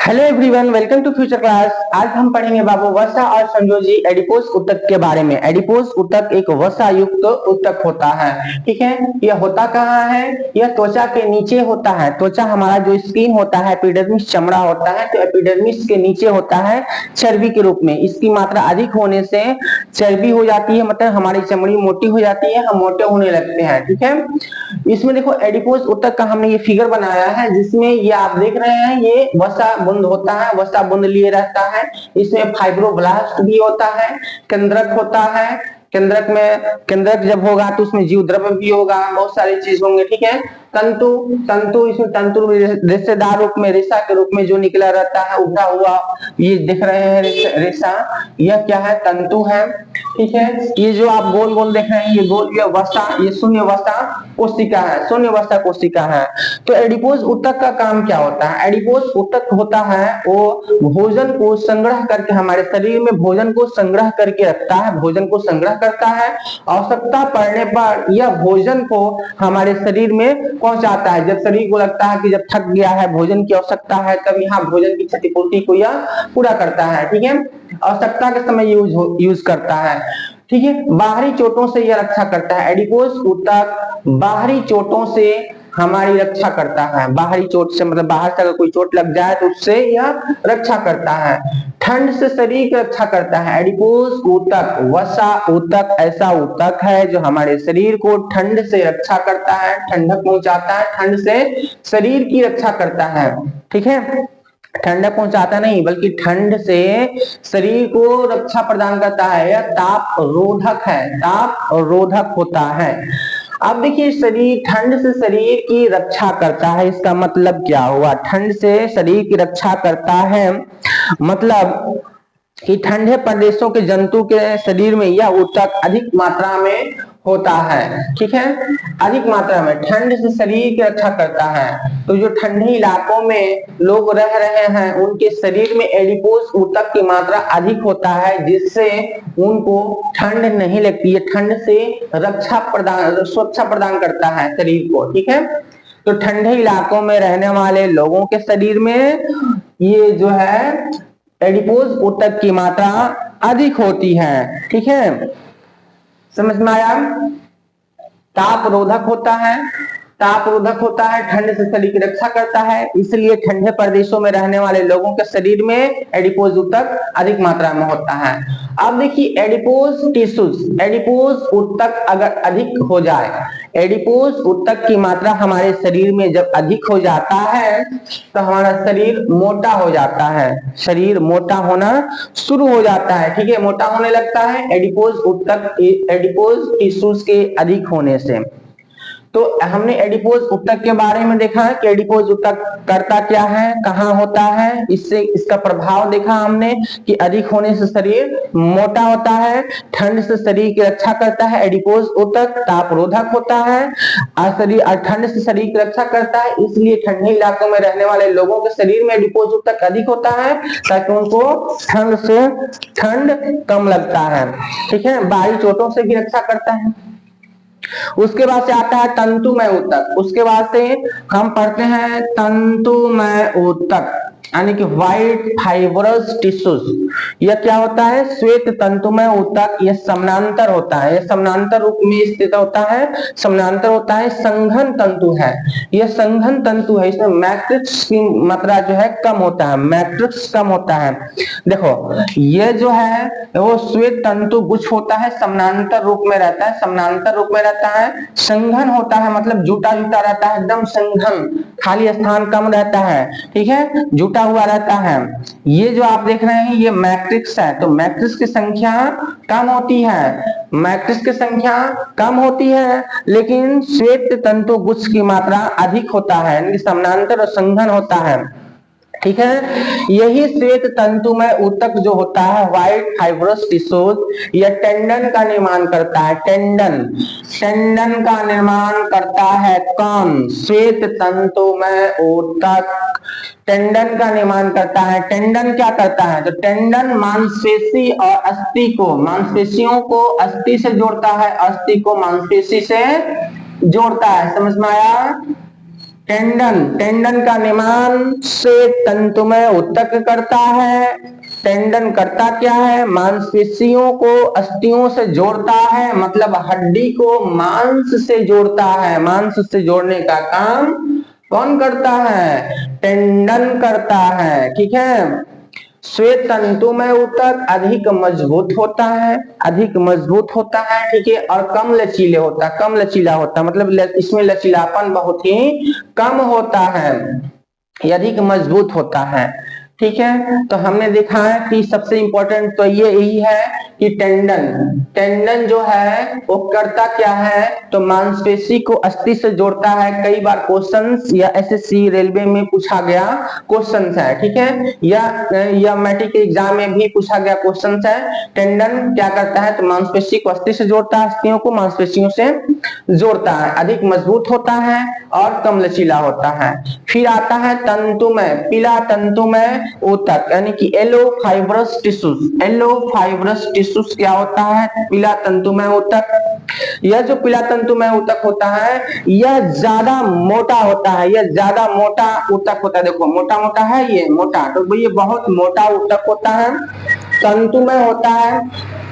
Hello everyone, welcome to future class. आज हम पढ़ेंगे बाबू वसा और संयोजी एडिपोज ऊतक के बारे में। एडिपोज ऊतक एक वसा युक्त ऊतक होता है। ठीक है, यह होता कहाँ है? यह त्वचा के नीचे होता है। त्वचा हमारा जो स्किन होता है, एपिडर्मिस चमड़ा होता है, तो एपिडर्मिस के नीचे होता है चर्बी के रूप में। इसकी मात्रा अधिक होने से चर्बी हो जाती है, मतलब हमारी चमड़ी मोटी हो जाती है, हम मोटे होने लगते हैं। ठीक है, इसमें देखो एडिपोज ऊतक का हमने ये फिगर बनाया है, जिसमें ये आप देख रहे हैं, ये वसा बुंद होता है, वसा बुंद लिए रहता है। इसमें फाइब्रोब्लास्ट भी होता है, केंद्रक होता है। केंद्रक जब होगा तो उसमें जीव द्रव्य भी होगा, बहुत सारी चीज होंगे। ठीक है, तंतु तंतु इसमें तंतु रेशेदार रूप में, रेशा के रूप में जो निकला रहता है उभरा हुआ, ये दिख रहे हैं रेशा, यह क्या है? तंतु है। ठीक है, ये जो आप गोल गोल देख रहे हैं, ये गोल, ये वसा, ये शून्य वसा कोशिका है, शून्य वसा कोशिका है। तो एडिपोज ऊतक का काम क्या होता है? एडिपोज ऊतक होता है वो भोजन को संग्रह करके, हमारे शरीर में भोजन को संग्रह करके रखता है, भोजन को संग्रह करता है। आवश्यकता पड़ने पर यह भोजन को हमारे शरीर में पहुंचाता है। जब शरीर को लगता है कि जब थक गया है, भोजन की आवश्यकता है, तब यहाँ भोजन की क्षतिपूर्ति को यह पूरा करता है। ठीक है, आवश्यकता के समय यूज करता है। ठीक है, बाहरी चोटों से यह रक्षा करता है। एडिपोज ऊतक बाहरी चोटों से हमारी रक्षा करता है। बाहरी चोट से मतलब बाहर से अगर कोई चोट लग जाए तो उससे यह रक्षा करता है। ठंड से शरीर की रक्षा करता है। एडिपोज ऊतक, वसा ऊतक ऐसा ऊतक है जो हमारे शरीर को ठंड से रक्षा करता है, ठंडक पहुंचाता है, ठंड से शरीर की रक्षा करता है। ठीक है, ठंडक पहुंचाता नहीं बल्कि ठंड से शरीर को रक्षा प्रदान करता है। यह ताप रोधक है, ताप रोधक होता है। अब देखिए, शरीर ठंड से शरीर की रक्षा करता है, इसका मतलब क्या हुआ? ठंड से शरीर की रक्षा करता है मतलब कि ठंडे प्रदेशों के जंतु के शरीर में यह ऊतक अधिक मात्रा में होता है। ठीक है, अधिक मात्रा में ठंड से शरीर की रक्षा करता है। तो जो ठंडे इलाकों में लोग रह रहे हैं, उनके शरीर में एडिपोज ऊतक की मात्रा अधिक होता है, जिससे उनको ठंड नहीं लगती है, ठंड से सुरक्षा प्रदान करता है शरीर को। ठीक है, तो ठंडे इलाकों में रहने वाले लोगों के शरीर में ये जो है एडिपोज ऊतक की मात्रा अधिक होती है। ठीक है, समझ में आया? ताप रोधक होता है, ताप रोधक होता है, ठंड से शरीर की रक्षा करता है, इसलिए ठंडे प्रदेशों में रहने वाले लोगों के शरीर में एडिपोज ऊतक अधिक मात्रा में होता है। अब देखिए, एडिपोज टिश्यूज, एडिपोज ऊतक अगर अधिक हो जाए, एडिपोज ऊतक की मात्रा हमारे शरीर में जब अधिक हो जाता है तो हमारा शरीर मोटा हो जाता है, शरीर मोटा होना शुरू हो जाता है। ठीक है, मोटा होने लगता है एडिपोज ऊतक, एडिपोज टिश्यूज के अधिक होने से। तो हमने एडिपोज ऊतक के बारे में देखा है कि एडिपोज ऊतक करता क्या है, कहाँ होता है, इससे इसका प्रभाव देखा हमने कि अधिक होने से शरीर मोटा होता है, ठंड से शरीर की रक्षा करता है। एडिपोज ऊतक ताप रोधक होता है और ठंड से शरीर की रक्षा करता है, इसलिए ठंडे इलाकों में रहने वाले लोगों के शरीर में एडिपोज ऊतक अधिक होता है, ताकि उनको ठंड कम लगता है। ठीक है, बाहरी चोटों से भी रक्षा करता है। उसके बाद से आता है तंतुमय ऊतक। उसके बाद से हम पढ़ते हैं तंतुमय ऊतक, यानी कि व्हाइट फाइब्रस टिश्यूज। यह क्या होता है? श्वेत तंतुमय ऊतक। यह समानांतर होता है, यह समानांतर रूप में स्थित होता है, समानांतर होता है, संघन तंतु है। यह संघन तंतु है, इसमें मैट्रिक्स की मात्रा जो है कम होता है, मैट्रिक्स कम होता है। देखो, यह जो है वो श्वेत तंतु गुच्छ होता है, समानांतर रूप में रहता है, समानांतर रूप में रहता है, संघन होता है, मतलब जुटा जुटा रहता है, एकदम संघन, खाली स्थान कम रहता है। ठीक है, जुटा हुआ रहता है। ये जो आप देख रहे हैं ये मैट्रिक्स है, तो मैट्रिक्स की संख्या कम होती है, मैट्रिक्स की संख्या कम होती है, लेकिन श्वेत तंतु गुच्छ की मात्रा अधिक होता है, यानी समानांतर और संघन होता है। ठीक है, यही श्वेत तंतुमय ऊतक जो होता है व्हाइट फाइब्रस टिश्यूज, यह टेंडन का निर्माण करता है, टेंडन का निर्माण करता है। कौन? श्वेत तंतुमय ऊतक टेंडन का निर्माण करता है। टेंडन क्या करता है? तो टेंडन मांसपेशी और अस्थि को, मांसपेशियों को अस्थि से जोड़ता है, अस्थि को मांसपेशी से जोड़ता है। समझ में आया? टेंडन, टेंडन का निर्माण श्वेत तंतुमय ऊतक करता है। टेंडन करता क्या है? मांसपेशियों को अस्थियों से जोड़ता है, मतलब हड्डी को मांस से जोड़ता है। मांस से जोड़ने का काम कौन करता है? टेंडन करता है। ठीक है। श्वेत तंतुमय ऊतक अधिक मजबूत होता है, अधिक मजबूत होता है। ठीक है। और कम लचीले होता है, कम लचीला होता है, मतलब इसमें लचीलापन बहुत ही कम होता है, ये अधिक मजबूत होता है। ठीक है। तो हमने देखा है कि सबसे इंपॉर्टेंट तो ये यही है कि टेंडन, टेंडन जो है वो करता क्या है? तो मांसपेशी को अस्थि से जोड़ता है। कई बार क्वेश्चंस या एसएससी रेलवे में पूछा गया क्वेश्चंस है। ठीक है। या मैट्रिक के एग्जाम में भी पूछा गया क्वेश्चंस है। टेंडन क्या करता है? तो मांसपेशी को अस्थि से जोड़ता है, अस्थियों को मांसपेशियों से जोड़ता है, अधिक मजबूत होता है और कम लचीला होता है। फिर आता है तंतुमय, पीला तंतुमय ऊतक, यानी कि yellow fibrous tissues. Yellow fibrous tissues क्या होता है? पीला तंतुमय ऊतक। यह जो पीला तंतुमय ऊतक होता है यह ज्यादा मोटा होता है, यह ज्यादा मोटा ऊतक होता है। देखो मोटा मोटा है, ये मोटा, तो ये बहुत मोटा ऊतक होता है, तंतुमय होता है।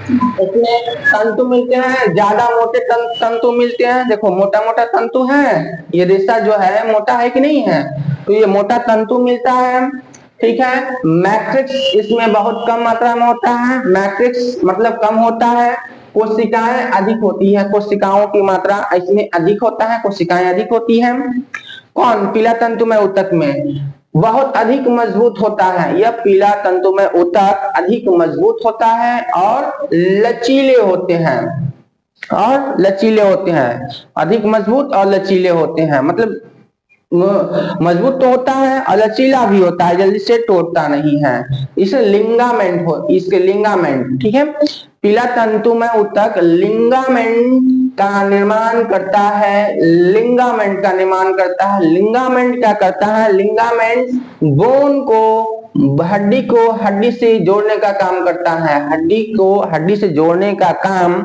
इसमें तंतु मिलते हैं, ज्यादा मोटे तंतु मिलते हैं। देखो मोटा मोटा तंतु है, ये रेशा जो है मोटा है कि नहीं है, तो ये मोटा तंतु मिलता है। ठीक है। मैट्रिक्स इसमें बहुत कम मात्रा में होता है, मैट्रिक्स मतलब कम होता है। कोशिकाएं अधिक होती है, कोशिकाओं की मात्रा इसमें अधिक होता है, कोशिकाएं अधिक होती है। कौन? पीला तंतुमय ऊतक में बहुत अधिक मजबूत होता है। यह पीला तंतुमय ऊतक अधिक मजबूत होता है और लचीले होते हैं, और लचीले होते हैं, अधिक मजबूत और लचीले होते हैं। मतलब मजबूत तो होता है और लचीला भी होता है, जल्दी से टूटता नहीं है। इसे लिंगामेंट हो, इसके लिंगामेंट। ठीक है। पीला तंतुमय ऊतक लिंगामेंट का निर्माण करता है, लिंगामेंट का निर्माण करता है। लिंगामेंट क्या करता है? लिंगामेंट बोन को, हड्डी को हड्डी से जोड़ने का काम करता है। हड्डी को हड्डी से जोड़ने का काम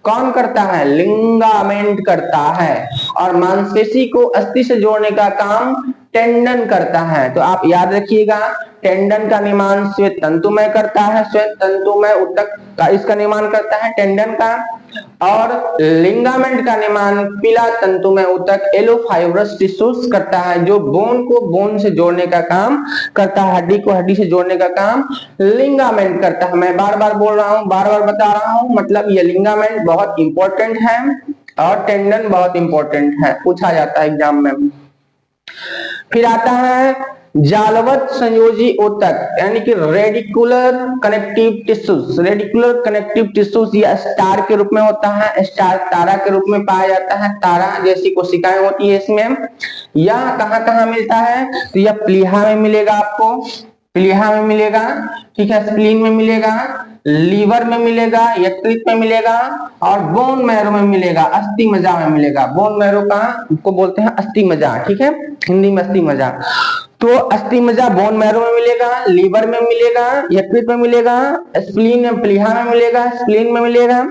कौन करता है? लिंगामेंट करता है। और मांसपेशी को अस्थि से जोड़ने का काम टेंडन करता है। तो आप याद रखिएगा, टेंडन का निर्माण श्वेत तंतुमय करता है, श्वेत तंतुमय ऊतक का इसका निर्माण करता है टेंडन का। और लिंगामेंट का निर्माण पीला तंतुमय ऊतक एलोफाइब्रस टिश्यूज करता है, जो बोन को बोन से जोड़ने का काम करता है, हड्डी को हड्डी से जोड़ने का काम लिंगामेंट करता है। मैं बार बार बोल रहा हूँ, बार बार बता रहा हूँ, मतलब ये लिंगामेंट बहुत इंपॉर्टेंट है और टेंडन बहुत इंपॉर्टेंट है, पूछा जाता है एग्जाम में। फिर आता है जालवत संयोजी ऊतक, यानी कि radicular connective tissues. Radicular connective tissues या स्टार के रूप में होता है, स्टार तारा के रूप में पाया जाता है, तारा जैसी कोशिकाएं होती है इसमें। यह कहाँ कहाँ मिलता है? तो यह प्लीहा में मिलेगा आपको, प्लीहा में मिलेगा। ठीक है। स्प्लीन में मिलेगा, लीवर में मिलेगा, यकृत में मिलेगा और बोन मैरो में मिलेगा, अस्थि मज्जा में मिलेगा। बोन मैरो का को बोलते हैं अस्थि मज्जा। ठीक है। हिंदी में अस्थि मज्जा। तो अस्थि मज्जा बोन मैरो में मिलेगा, लीवर में मिलेगा, यकृत में मिलेगा, स्प्लीन में प्लीहा में मिलेगा, स्प्लीन में मिलेगा।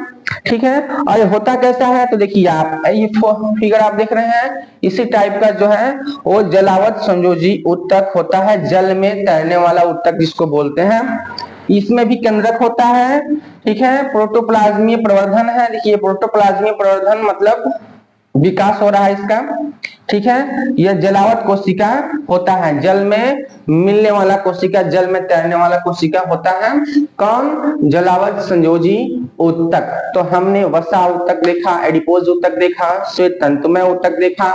ठीक है। और ये होता कैसा है? तो देखिए आप ये फिगर आप देख रहे हैं, इसी टाइप का जो है वो जलावत संयोजी ऊतक होता है, जल में तैरने वाला ऊतक जिसको बोलते हैं। इसमें भी केंद्रक होता है। ठीक है। प्रोटोप्लाज्मीय प्रवर्धन है। देखिए प्रोटोप्लाज्मीय प्रवर्धन मतलब विकास हो रहा है इसका। ठीक है। यह जलावत कोशिका होता है, जल में मिलने वाला कोशिका, जल में तैरने वाला कोशिका होता है। कौन? जलावत संयोजी ऊतक। तो हमने वसा ऊतक देखा, एडिपोज ऊतक देखा, श्वेत तंतुमय ऊतक देखा।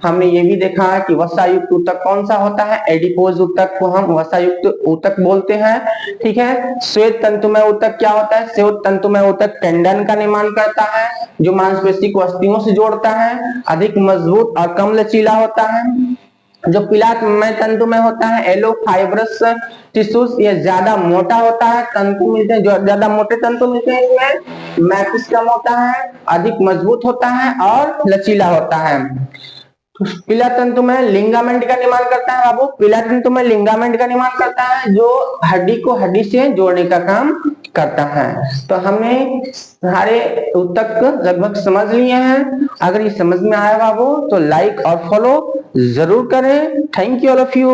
हमने ये भी देखा कि वसा युक्त ऊतक कौन सा होता है? एडिपोज ऊतक को हम वसा युक्त ऊतक बोलते हैं। ठीक है। श्वेत तंतुमय ऊतक क्या होता है? श्वेत तंतुमय ऊतक टेंडन का निर्माण करता है, जो मांसपेशी को अस्थियों से जोड़ता है, अधिक मजबूत और कम लचीला होता है। जो पीलामय तंतु में होता है एलो फाइब्रस टिश्यूज, ये ज्यादा मोटा होता है, तंतु मिलते हैं जो ज्यादा मोटे तंतु मिलते हैं इसमें, मैट्रिक्स कम होता है, अधिक मजबूत होता है और लचीला होता है। तो पीला तंतु में लिगामेंट का निर्माण करता है बाबू, पीला तंतु में लिगामेंट का निर्माण करता है जो हड्डी को हड्डी से जोड़ने का काम करता है। तो हमने सारे ऊतक लगभग समझ लिए हैं। अगर ये समझ में आया बाबू तो लाइक और फॉलो जरूर करें। Thank you all of you.